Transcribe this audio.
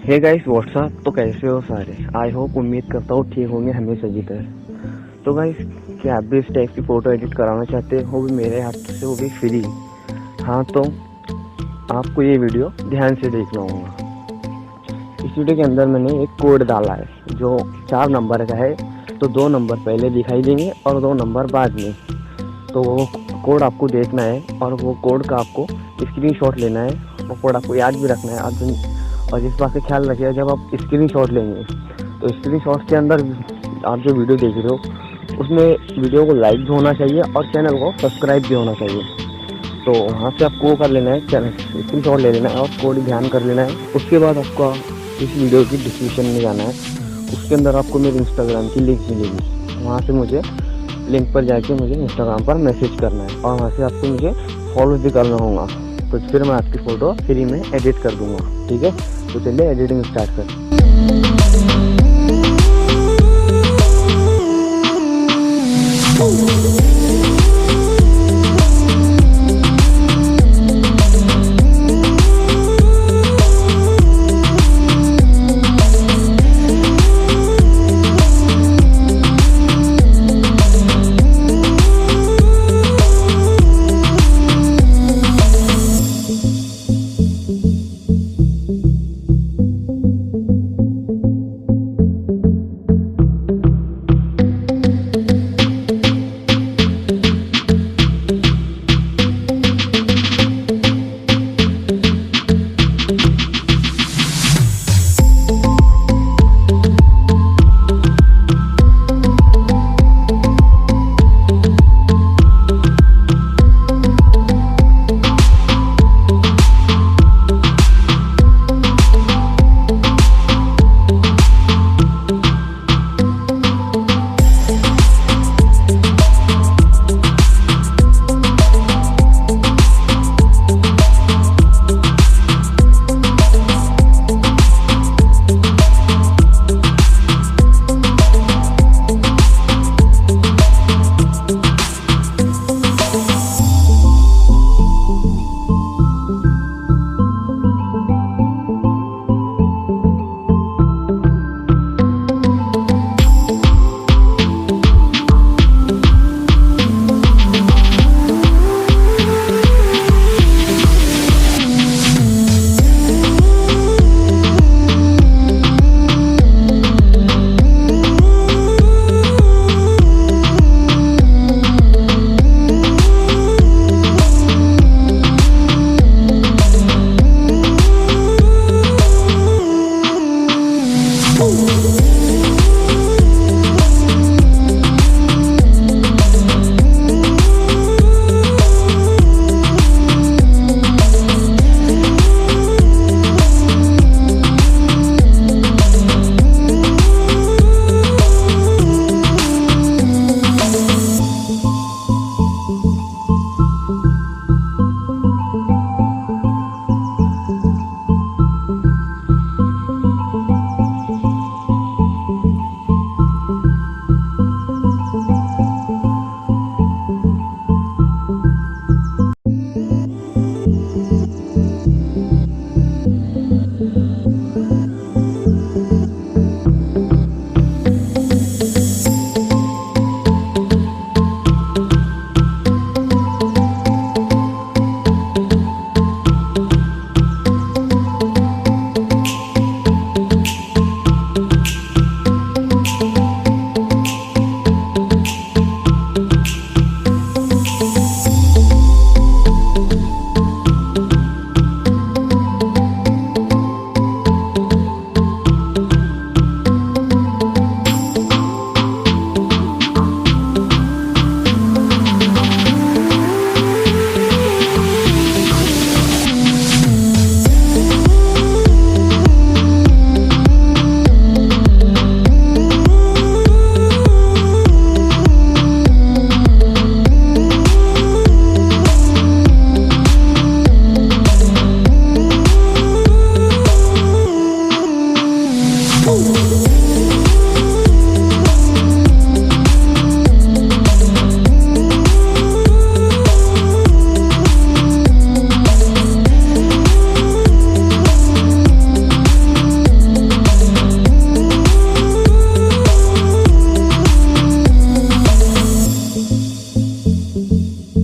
Hey guys what's up, तो कैसे हो सारे। आई होप, उम्मीद करता हूँ ठीक होंगे हमेशा की तरह। तो गाइस, क्या आप भी इस टाइप की फ़ोटो एडिट कराना चाहते हो, भी मेरे हाथ से, वो भी फ्री। हाँ, तो आपको ये वीडियो ध्यान से देखना होगा। इस वीडियो के अंदर मैंने एक कोड डाला है जो 4 नंबर का है। तो 2 नंबर पहले दिखाई देंगे और 2 नंबर बाद में। तो वो कोड आपको देखना है और वो कोड का आपको स्क्रीनशॉट लेना है। वो कोड आपको याद भी रखना है। और इस बात का ख्याल रखिएगा, जब आप स्क्रीनशॉट लेंगे तो स्क्रीनशॉट के अंदर आप जो वीडियो देख रहे हो उसमें वीडियो को लाइक भी होना चाहिए और चैनल को सब्सक्राइब भी होना चाहिए। तो वहाँ से आपको वो कर लेना है, चैनल स्क्रीनशॉट ले लेना है और कोड ध्यान कर लेना है। उसके बाद आपका इस वीडियो की डिस्क्रिप्शन में जाना है। उसके अंदर आपको मेरे इंस्टाग्राम की लिंक मिलेगी। वहाँ से मुझे लिंक पर जाके मुझे इंस्टाग्राम पर मैसेज करना है और वहाँ से आपको मुझे फॉलो भी करना होगा। तो फिर मैं आपकी फ़ोटो फ्री में एडिट कर दूँगा। ठीक है, तो चलिए एडिटिंग स्टार्ट करें।